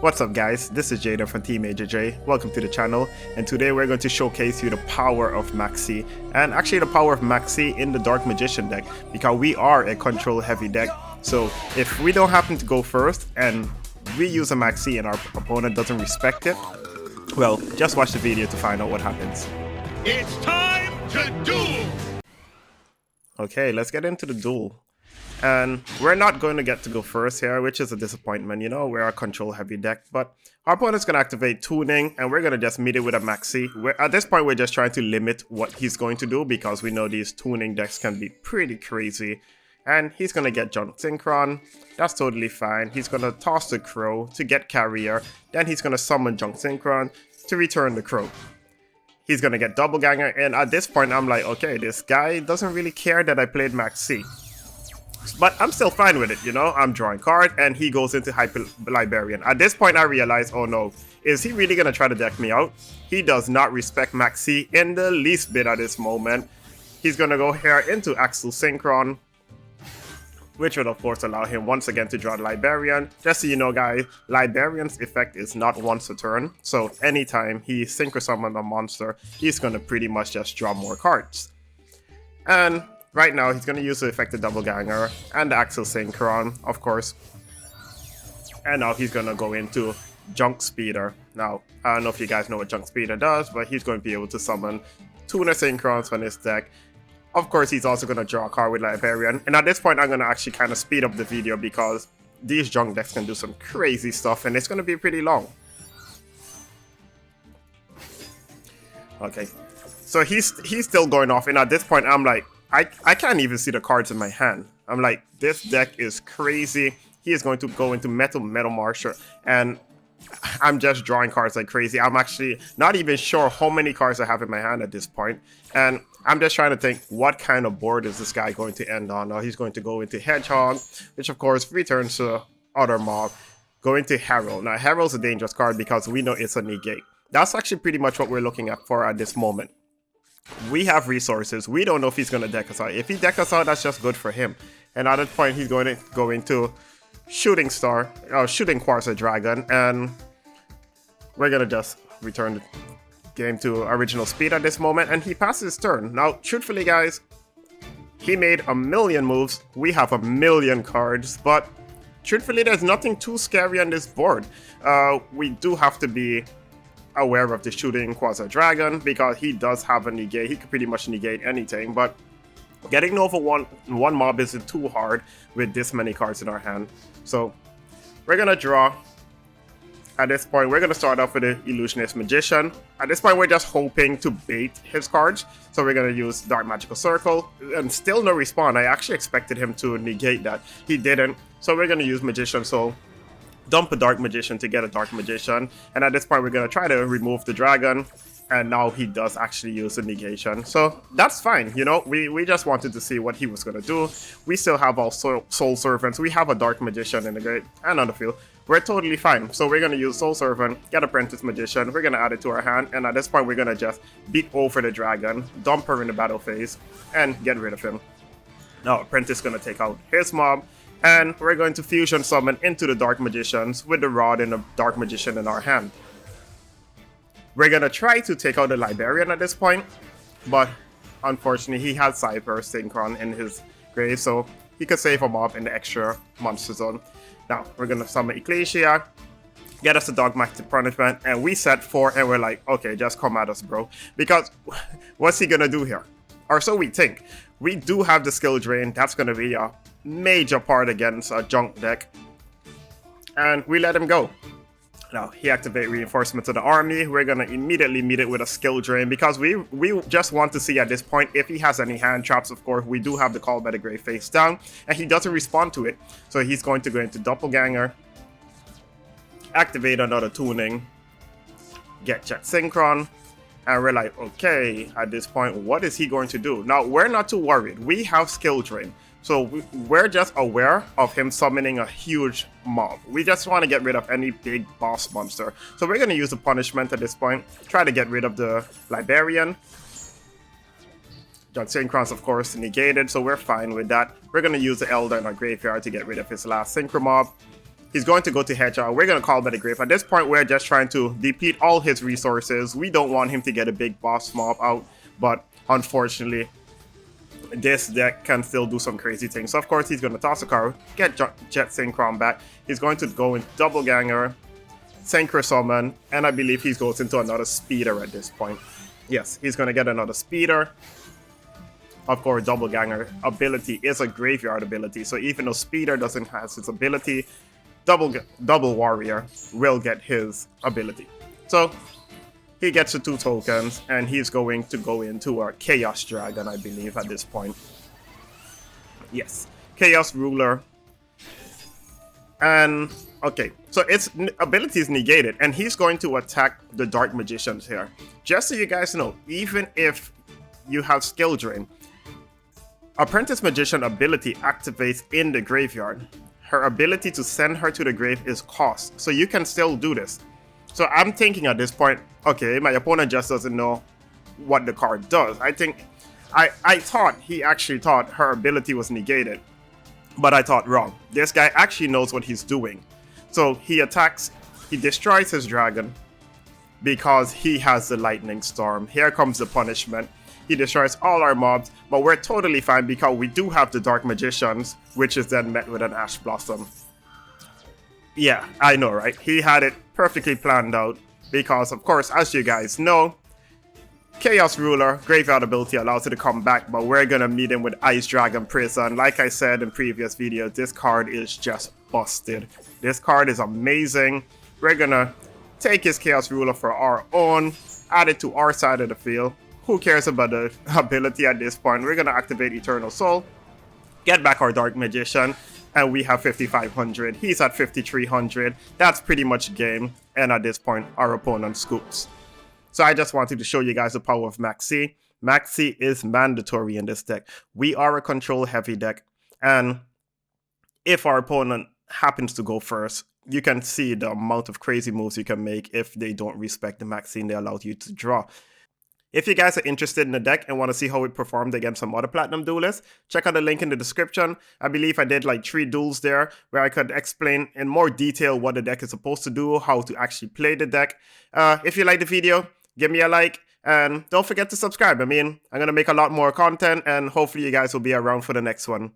What's up guys, this is Jaden from Team Major J. Welcome to the channel, and today we're going to showcase you the power of Maxx C, and actually the power of Maxx C in the Dark Magician deck, because we are a control heavy deck. So if we don't happen to go first and we use a Maxx C and our opponent doesn't respect it, well, just watch the video to find out what happens. It's time to duel! Okay, let's get into the duel. And we're not going to get to go first here, which is a disappointment. You know, we're a control heavy deck, but our opponent's going to activate tuning, and we're going to just meet it with a Maxx C. At this point, we're just trying to limit what he's going to do, because we know these tuning decks can be pretty crazy. And he's going to get Junk Synchron. That's totally fine. He's going to toss the Crow to get Carrier. Then he's going to summon Junk Synchron to return the Crow. He's going to get Double Ganger, and at this point, I'm like, okay, this guy doesn't really care that I played Maxx C. But I'm still fine with it, you know. I'm drawing card, and he goes into Hyper Librarian. At this point, I realize, oh no, is he really gonna try to deck me out? He does not respect Maxx C in the least bit at this moment. He's gonna go here into Axel Synchron, which would of course allow him once again to draw Librarian. Just so you know, guys, Librarian's effect is not once a turn, so anytime he synchro summons a monster, he's gonna pretty much just draw more cards. And right now, he's going to use the effective Double Ganger and the Axel Synchron, of course. And now he's going to go into Junk Speeder. Now, I don't know if you guys know what Junk Speeder does, but he's going to be able to summon Tuner Synchrons from his deck. Of course, he's also going to draw a card with Librarian. And at this point, I'm going to actually kind of speed up the video, because these Junk decks can do some crazy stuff, and it's going to be pretty long. Okay, so he's still going off, and at this point, I'm like, I can't even see the cards in my hand. I'm like, this deck is crazy. He is going to go into Metal Marshal, and I'm just drawing cards like crazy. I'm actually not even sure how many cards I have in my hand at this point. And I'm just trying to think, what kind of board is this guy going to end on? Now he's going to go into Hedgehog, which of course returns to other mob. Go into Herald. Now Herald's a dangerous card because we know it's a negate. That's actually pretty much what we're looking at for at this moment. We have resources. We don't know if he's going to deck us out. If he deck us out, that's just good for him. And at that point, he's going to go into Shooting Quartz Dragon, and we're going to just return the game to original speed at this moment, and he passes his turn. Now, truthfully, guys, he made a million moves. We have a million cards, but truthfully, there's nothing too scary on this board. We do have to be aware of the Shooting Quasi Dragon, because he does have a negate. He could pretty much negate anything, but getting over one mob isn't too hard with this many cards in our hand. So we're gonna draw. At this point, we're gonna start off with the Illusionist Magician. At this point, we're just hoping to bait his cards, so we're gonna use Dark Magical Circle, and still no respawn. I actually expected him to negate that. He didn't, so we're gonna use Magician. So dump a Dark Magician to get a Dark Magician, and at this point we're going to try to remove the dragon, and now he does actually use the negation, so that's fine. You know, we just wanted to see what he was going to do. We still have our Soul Servants, we have a Dark Magician in the grade and on the field. We're totally fine, so we're going to use Soul Servant, get Apprentice Magician, we're going to add it to our hand, and at this point we're going to just beat over the dragon, dump her in the battle phase, and get rid of him. Now Apprentice is going to take out his mob, and we're going to fusion summon into the Dark Magicians with the Rod and the Dark Magician in our hand. We're going to try to take out the Librarian at this point, but unfortunately he has Cyber Synchron in his grave, so he could save a mob in the extra monster zone. Now we're going to summon Ecclesia, get us a Dogmatic Punishment, and we set 4, and we're like, okay, just come at us, bro. Because what's he going to do here? Or so we think. We do have the skill drain. That's going to be a major part against a junk deck, and we let him go. Now he activates Reinforcement to the army. We're gonna immediately meet it with a skill drain, because we just want to see at this point if he has any hand traps. Of course, we do have the Call by the Grave face down, and he doesn't respond to it, so he's going to go into Doppelganger, activate another tuning, get Jet Synchron. And we're like, okay, at this point, what is he going to do? Now, we're not too worried. We have skill drain. So we're just aware of him summoning a huge mob. We just want to get rid of any big boss monster. So we're going to use the punishment at this point. Try to get rid of the Librarian. Junk Synchron's, of course, negated, so we're fine with that. We're going to use the Elder in our graveyard to get rid of his last Synchro mob. He's going to go to Hedgehog. We're going to call that a grave. At this point, we're just trying to deplete all his resources. We don't want him to get a big boss mob out, but unfortunately, this deck can still do some crazy things. So of course, he's going to toss a card, get Jet Synchron back. He's going to go in Double Ganger, Synchro Summon, and I believe he goes into another Speeder at this point. Yes, he's going to get another Speeder. Of course, Double Ganger ability is a graveyard ability, so even though Speeder doesn't have its ability, Double Warrior will get his ability. So he gets the 2 tokens, and he's going to go into a Chaos Dragon, I believe, at this point. Yes, Chaos Ruler. And, okay, so its ability is negated, and he's going to attack the Dark Magicians here. Just so you guys know, even if you have Skill Drain, Apprentice Magician ability activates in the graveyard. Her ability to send her to the grave is cost, so you can still do this. So I'm thinking at this point, okay, my opponent just doesn't know what the card does. I think, I thought he actually thought her ability was negated, but I thought wrong. This guy actually knows what he's doing. So he attacks, he destroys his dragon because he has the Lightning Storm. Here comes the punishment. He destroys all our mobs, but we're totally fine because we do have the Dark Magicians, which is then met with an Ash Blossom. Yeah, I know, right? He had it perfectly planned out because, of course, as you guys know, Chaos Ruler, graveyard ability allows it to come back, but we're gonna meet him with Ice Dragon Prison. Like I said in previous videos, this card is just busted. This card is amazing. We're gonna take his Chaos Ruler for our own, add it to our side of the field. Who cares about the ability at this point? We're gonna activate Eternal Soul, get back our Dark Magician, and we have 5,500. He's at 5,300. That's pretty much game. And at this point, our opponent scoops. So I just wanted to show you guys the power of Maxx C. Maxx C is mandatory in this deck. We are a control heavy deck. And if our opponent happens to go first, you can see the amount of crazy moves you can make if they don't respect the Maxx C and they allow you to draw. If you guys are interested in the deck and want to see how it performed against some other Platinum duelists, check out the link in the description. I believe I did like 3 duels there where I could explain in more detail what the deck is supposed to do, how to actually play the deck. If you like the video, give me a like and don't forget to subscribe. I mean, I'm going to make a lot more content and hopefully you guys will be around for the next one.